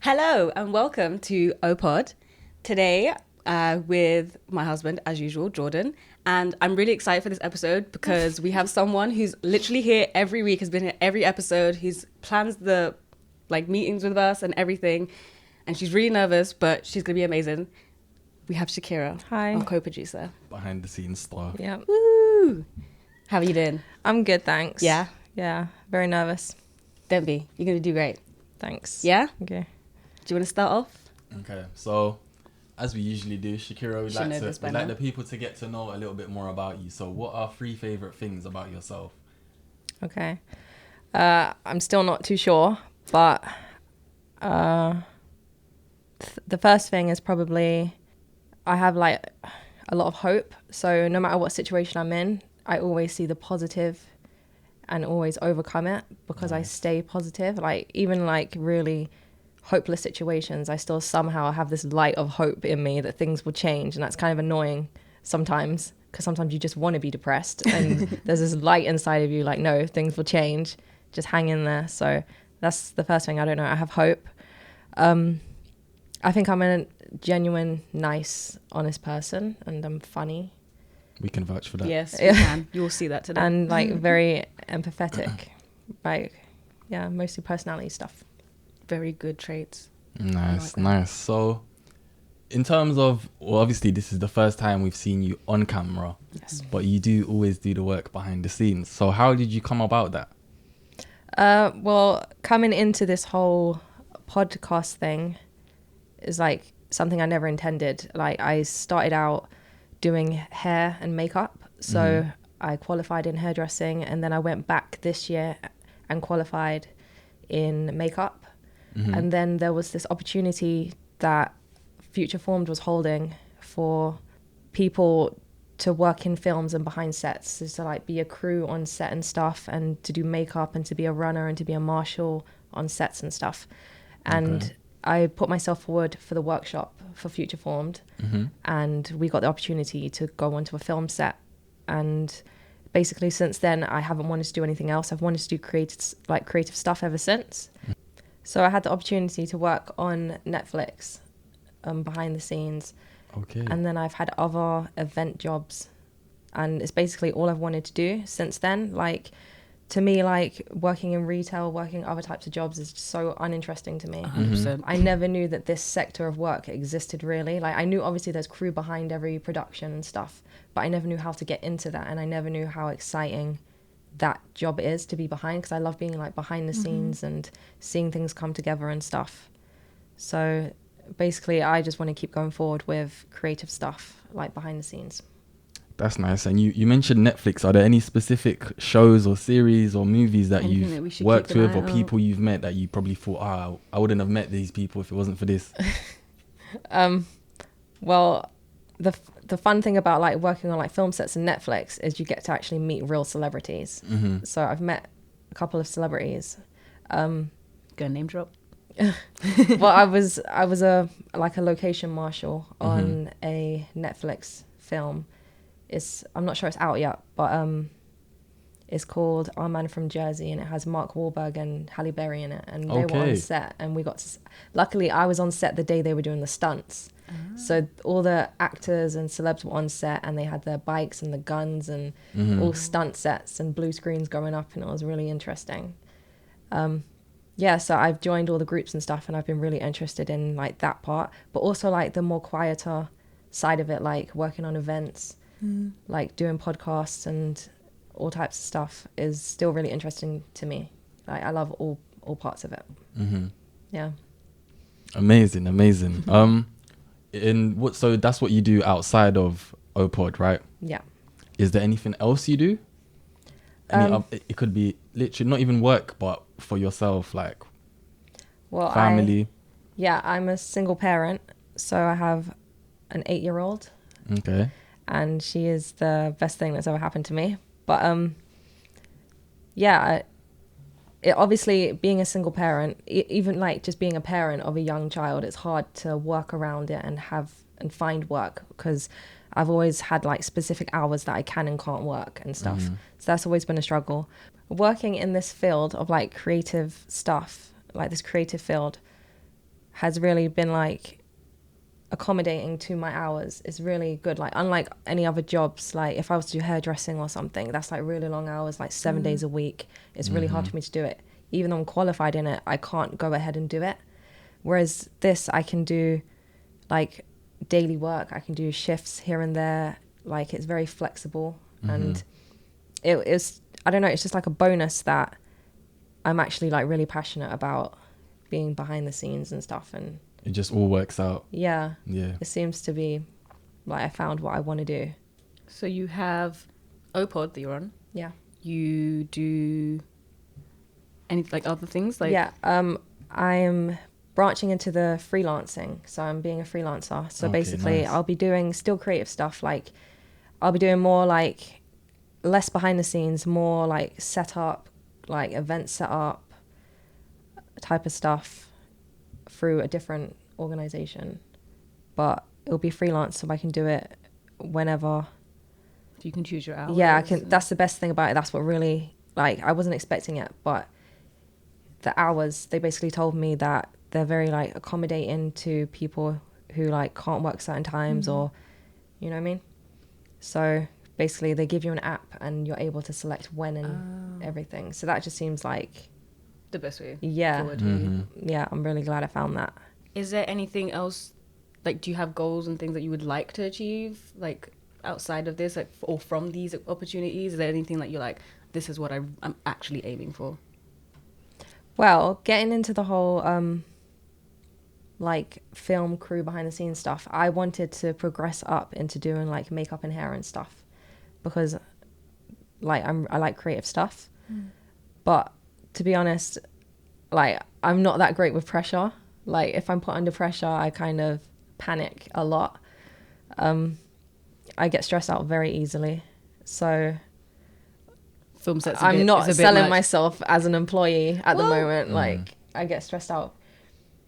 Hello and welcome to OPod. Today, with my husband, as usual, Jordan. And I'm really excited for this episode because we have someone who's literally here every week, has been here every episode, who's plans the meetings with us and everything. And she's really nervous, but she's going to be amazing. We have Shakira, Hi. our co-producer. Behind the scenes stuff. Yeah. Woo! How are you doing? I'm good, thanks. Yeah? Yeah. Very nervous. Don't be. You're going to do great. Thanks. Yeah? Okay. Do you want to start off? Okay, so as we usually do, Shakira, we'd Should know like this by we'd like now. the people to get to know a little bit more about you. So what are 3 favourite things about yourself? Okay. I'm still not too sure, but the first thing is probably I have like a lot of hope. So no matter what situation I'm in, I always see the positive and always overcome it because I Nice. stay positive. Like even like really hopeless situations, I still somehow have this light of hope in me that things will change, and that's kind of annoying sometimes because sometimes you just want to be depressed and there's this light inside of you like, no, things will change, just hang in there. So that's the first thing. I don't know, I have hope. I think I'm a genuine, nice, honest person, and I'm funny We can vouch for that. Yes, Yeah. you can. You'll see that today. and like very empathetic, like yeah, mostly personality stuff. Very good traits. Nice, that. nice. So in terms of, well, obviously this is the first time we've seen you on camera, Yes. but you do always do the work behind the scenes. So how did you come about that? Well, coming into this whole podcast thing is like something I never intended. Like I started out doing hair and makeup. So I qualified in hairdressing, and then I went back this year and qualified in makeup. And then there was this opportunity that Future Formed was holding for people to work in films and behind sets, so to like be a crew on set and stuff, and to do makeup, and to be a runner, and to be a marshal on sets and stuff. And Okay. I put myself forward for the workshop for Future Formed, and we got the opportunity to go onto a film set. And basically since then I haven't wanted to do anything else. I've wanted to do creative stuff ever since. So I had the opportunity to work on Netflix behind the scenes. Okay. And then I've had other event jobs, and it's basically all I've wanted to do since then. Like, to me, like working in retail, working other types of jobs is just so uninteresting to me. 100%. I never knew that this sector of work existed really. Like I knew obviously there's crew behind every production and stuff, but I never knew how to get into that, and I never knew how exciting that job is to be behind, because I love being like behind the scenes and seeing things come together and stuff. So basically I just want to keep going forward with creative stuff like behind the scenes. That's nice. And you mentioned Netflix. Are there any specific shows or series or movies that Anything you've that we should worked keep an with, eye or out? people you've met that you probably thought, I wouldn't have met these people if it wasn't for this? Well, the fun thing about like working on like film sets and Netflix is you get to actually meet real celebrities. So I've met a couple of celebrities. Go name drop. Well, I was a location marshal on a Netflix film. I'm not sure it's out yet, but it's called Our Man from Jersey, and it has Mark Wahlberg and Halle Berry in it, and they were on Okay. set, and we got to. Luckily, I was on set the day they were doing the stunts, so all the actors and celebs were on set, and they had their bikes and the guns and all stunt sets and blue screens going up, and it was really interesting. Yeah, so I've joined all the groups and stuff, and I've been really interested in like that part, but also like the more quieter side of it, like working on events, like doing podcasts and all types of stuff is still really interesting to me. Like I love all parts of it. Yeah. Amazing. So that's what you do outside of OPod, right? Yeah. Is there anything else you do? It could be literally not even work, but for yourself, like Well, family. I'm a single parent, so I have an 8-year-old, Okay. and she is the best thing that's ever happened to me. But obviously being a single parent, even like just being a parent of a young child, it's hard to work around it and find work, because I've always had like specific hours that I can and can't work and stuff. So that's always been a struggle. Working in this field of like creative stuff, like this creative field, has really been like accommodating to my hours. It's really good. Like unlike any other jobs, like if I was to do hairdressing or something, that's like really long hours, like 7 days a week. It's really hard for me to do it. Even though I'm qualified in it, I can't go ahead and do it. Whereas this, I can do like daily work. I can do shifts here and there. Like it's very flexible. And it's, I don't know, it's just like a bonus that I'm actually like really passionate about being behind the scenes and stuff. And it just all works out. yeah, Yeah. it seems to be like I found what I want to do. So you have OPOD that you're on. Yeah. You do any like other things like Yeah. I'm branching into the freelancing. So I'm being a freelancer. So Okay, basically nice. I'll be doing still creative stuff. Like I'll be doing more like less behind the scenes, more like setup, like event setup type of stuff through a different organization. But it'll be freelance, so I can do it whenever. you can choose your hours? Yeah, I can. That's the best thing about it. That's what really, like, I wasn't expecting it, but the hours, they basically told me that they're very like accommodating to people who like can't work certain times or, you know what I mean? So basically they give you an app and you're able to select when and everything. So that just seems like, the best way yeah, forward for you. yeah, I'm really glad I found that. Is there anything else, like do you have goals and things that you would like to achieve like outside of this, like or from these opportunities? Is there anything that you're like, this is what I'm actually aiming for? Well, getting into the whole like film crew behind the scenes stuff, I wanted to progress up into doing like makeup and hair and stuff because like I like creative stuff. But to be honest, like I'm not that great with pressure. Like if I'm put under pressure, I kind of panic a lot. I get stressed out very easily. So Film sets I'm not selling much. myself as an employee at the moment. Like I get stressed out.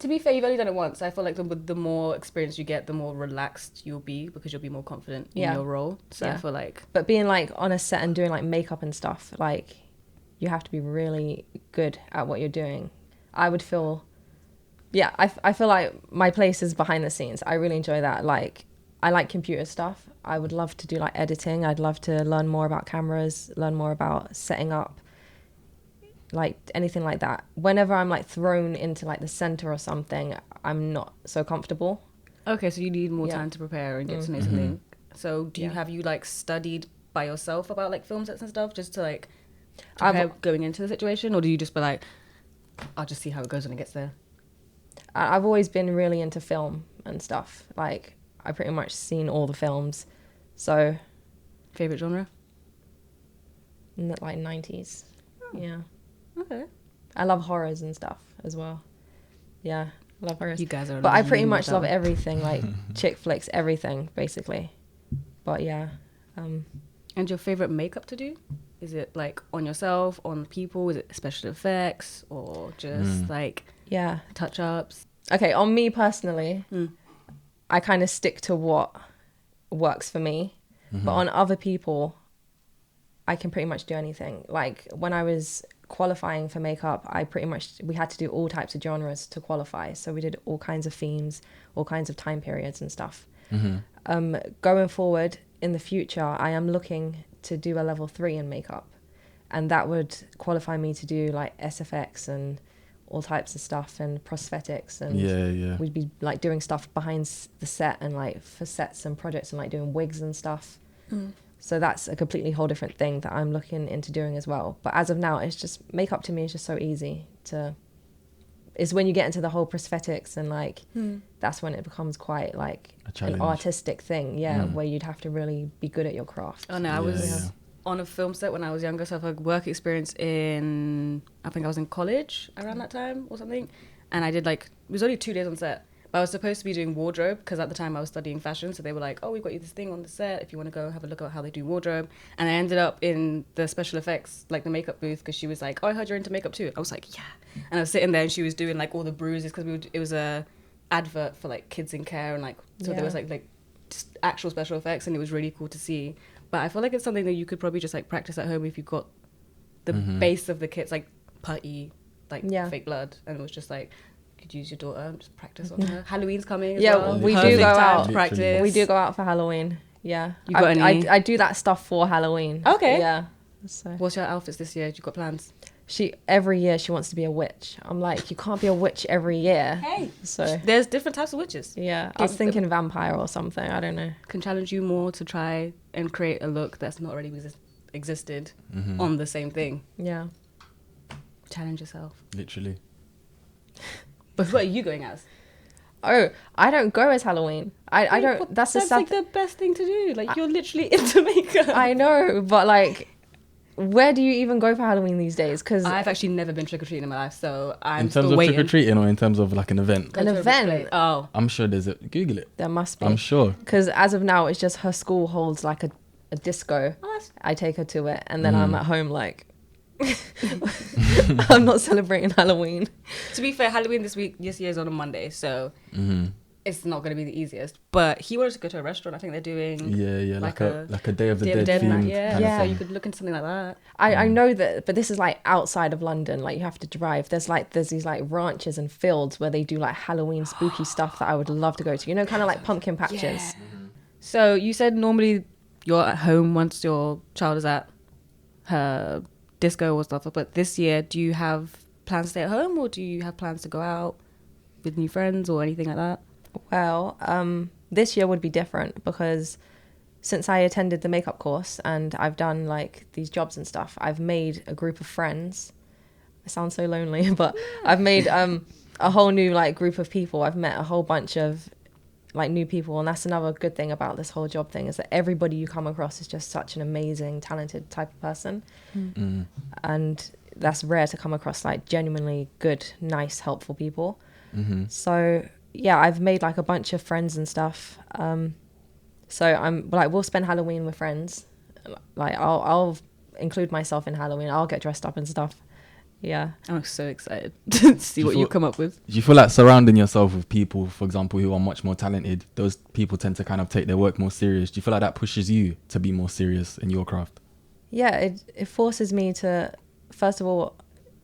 To be fair, you've only done it once. I feel like the more experience you get, the more relaxed you'll be because you'll be more confident in Yeah. your role. So Yeah. I feel like But being like on a set and doing like makeup and stuff, like you have to be really good at what you're doing. I would feel, yeah, I feel like my place is behind the scenes. I really enjoy that. Like I like computer stuff. I would love to do like editing. I'd love to learn more about cameras, learn more about setting up, like anything like that. Whenever I'm like thrown into like the center or something, I'm not so comfortable. okay, so you need more Yeah. time to prepare and get to know something. So do you Yeah. have you like studied by yourself about like film sets and stuff just to like I've- prepare going into the situation, or do you just be like, I'll just see how it goes when it gets there? I've always been really into film and stuff. Like I pretty much seen all the films. So Favorite genre? like 90s. Yeah. Okay. I love horrors and stuff as well. Yeah, I love horrors. You guys are. But I pretty leaning much that love way. everything, like chick flicks, everything, basically. But yeah. And your favorite makeup to do? Is it like on yourself, on people? Is it special effects or just like Yeah. touch ups? Okay, on me personally, I kind of stick to what works for me. But on other people, I can pretty much do anything. Like when I was qualifying for makeup, we had to do all types of genres to qualify. So we did all kinds of themes, all kinds of time periods and stuff. Going forward in the future, I am looking to do a level 3 in makeup. And that would qualify me to do like SFX and all types of stuff and prosthetics. And Yeah. we'd be like doing stuff behind the set and like for sets and projects and like doing wigs and stuff. So that's a completely whole different thing that I'm looking into doing as well. But as of now, it's just makeup to me is just so easy to. Is when you get into the whole prosthetics and like that's when it becomes quite like A challenge. an artistic thing, where you'd have to really be good at your craft. Oh no, I was on a film set when I was younger, so I've had work experience in, I think I was in college around that time or something, and I did like, it was only 2 days on set, but I was supposed to be doing wardrobe because at the time I was studying fashion, so they were like, oh, we've got you this thing on the set if you want to go have a look at how they do wardrobe. And I ended up in the special effects, like the makeup booth, because she was like, oh, I heard you're into makeup too. I was like, yeah. And I was sitting there and she was doing like all the bruises because it was a advert for like kids in care, and like so there was like just actual special effects, and it was really cool to see. But I feel like it's something that you could probably just like practice at home if you got the base of the kits, like putty, like fake blood, and it was just like could use your daughter and just practice on her. Halloween's coming as Yeah, well. we do Perfect go time out. to practice. We do go out for Halloween. Yeah. You got any? I do that stuff for Halloween. Okay. Yeah. So What's your outfits this year? You got plans? every year she wants to be a witch. I'm like, you can't be a witch every year. Hey. So There's different types of witches. yeah, I was thinking vampire or something. I don't know. Can challenge you more to try and create a look that's not already existed on the same thing. Yeah. Challenge yourself. Literally. But what are you going as? Oh, I don't go as Halloween. I don't. That's the sad. like the best thing to do. Like you're literally into makeup. I know, but like, where do you even go for Halloween these days? Because I've actually never been trick or treating in my life, so I'm In terms still of waiting. trick or treating, or in terms of like an event? an event, Oh, I'm sure there's a Google it. there must be. I'm sure. Because as of now, it's just her school holds like a disco. I take her to it, and then I'm at home like, I'm not celebrating Halloween. to be fair, Halloween this year is on a Monday, so it's not going to be the easiest. But he wanted to go to a restaurant. I think they're doing Yeah, like a Day of the Day of Dead night. themed Yeah, kind of so thing. you could look into something like that. I know that, but this is like outside of London. Like you have to drive. There's these like ranches and fields where they do like Halloween spooky stuff that I would love to go to. You know, kind of like pumpkin patches. Yeah. So you said normally you're at home once your child is at her disco or stuff, but this year, do you have plans to stay at home, or do you have plans to go out with new friends or anything like that? Well, this year would be different because since I attended the makeup course and I've done like these jobs and stuff, I've made a group of friends. I sound so lonely, but I've made a whole new like group of people. I've met a whole bunch of like new people, and that's another good thing about this whole job thing is that everybody you come across is just such an amazing, talented type of person. And that's rare to come across like genuinely good, nice, helpful people. So yeah, I've made like a bunch of friends and stuff. So I'm like, we'll spend Halloween with friends. Like I'll include myself in Halloween. I'll get dressed up and stuff. Yeah. I'm so excited to see what you come up with. Do you feel like surrounding yourself with people, for example, who are much more talented, those people tend to kind of take their work more serious? Do you feel like that pushes you to be more serious in your craft? Yeah, it forces me to, first of all,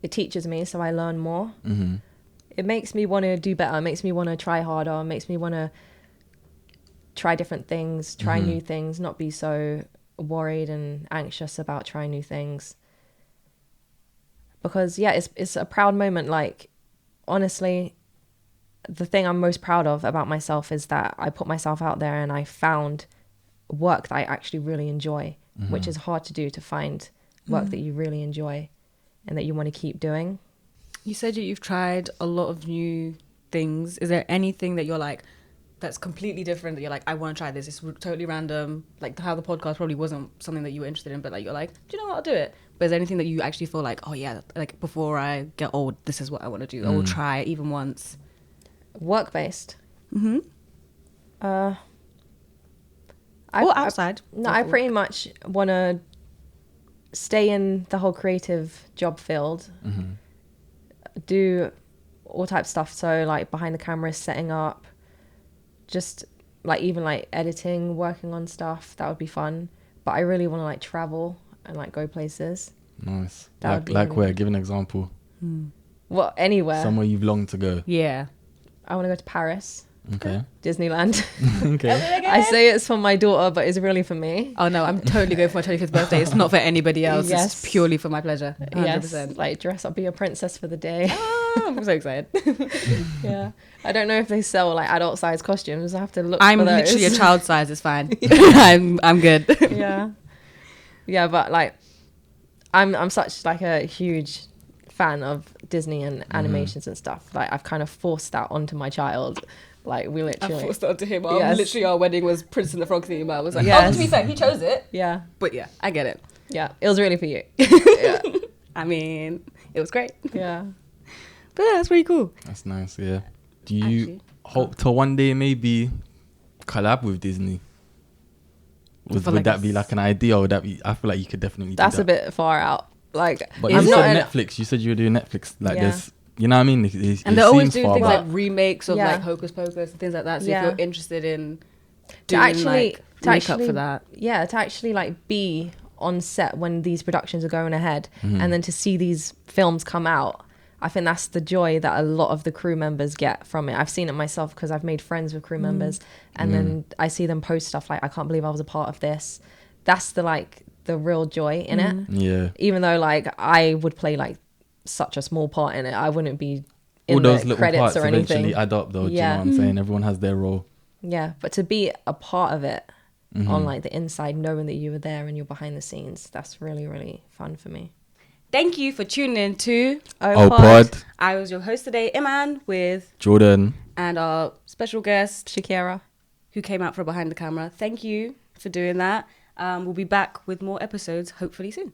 it teaches me, so I learn more. It makes me want to do better. It makes me want to try harder. It makes me want to try different things, try new things, not be so worried and anxious about trying new things. Because yeah, it's a proud moment. Like honestly, the thing I'm most proud of about myself is that I put myself out there and I found work that I actually really enjoy, which is hard to do, to find work that you really enjoy and that you want to keep doing. You said you've tried a lot of new things. Is there anything that you're like, that's completely different, that you're like, I want to try this? It's totally random. Like how the podcast probably wasn't something that you were interested in, but like you're like, do you know what, I'll do it. But is there anything that you actually feel like, oh yeah, like before I get old, this is what I want to do. I will try it even once. Work-based. Or outside. I pretty much want to stay in the whole creative job field, do all types of stuff. So like behind the camera, setting up, just like even like editing, working on stuff. That would be fun. But I really want to like travel and like go places. Nice. That would be Like really where? good. Give an example. Well, anywhere. Somewhere you've longed to go. Yeah. I want to go to Paris, Okay. Disneyland. Okay. I say it's for my daughter, but it's really for me. Oh no, I'm totally going for my 25th birthday. It's not for anybody else. Yes. It's purely for my pleasure. 100%. Yes, like dress up, be a princess for the day. I'm so excited. Yeah. I don't know if they sell like adult size costumes. I have to look I'm for those. literally a child size. It's fine. I'm good. Yeah. Yeah, but like I'm such like a huge fan of Disney and animations and stuff. Like I've kind of forced that onto my child. Like we I literally forced it onto him. Yes. Literally our wedding was Prince and the Frog theme. I was like, Yes. oh, to be fair, he chose it. Yeah. But yeah, I get it. Yeah. It was really for you. Yeah. I mean, it was great. Yeah. But yeah, that's pretty cool. That's nice. Yeah. Do you Actually, hope to one day maybe collab with Disney? Would like that be like an idea, or would that be? I feel like you could definitely. That's do a that. bit far out. Like But I'm you not said an- Netflix. You said you were doing Netflix. Like Yeah. there's, you know what I mean? and they're always seems doing far, things but like remakes of Yeah. like Hocus Pocus and things like that. So Yeah. if you're interested in to doing actually like to makeup actually for that, yeah, to actually like be on set when these productions are going ahead Mm-hmm. and then to see these films come out. I think that's the joy that a lot of the crew members get from it. I've seen it myself because I've made friends with crew members, and then I see them post stuff like, I can't believe I was a part of this. That's the real joy in it. Yeah. Even though like I would play like such a small part in it, I wouldn't be in All those the little credits parts or anything. eventually add up, though. Do you Yeah. know what I'm saying? Everyone has their role. Yeah, but to be a part of it on like the inside, knowing that you were there and you're behind the scenes, that's really, really fun for me. Thank you for tuning in to Oh, pod. I was your host today, Iman, with Jordan. and our special guest Shakira. who came out from behind the camera. Thank you for doing that. We'll be back with more episodes hopefully soon.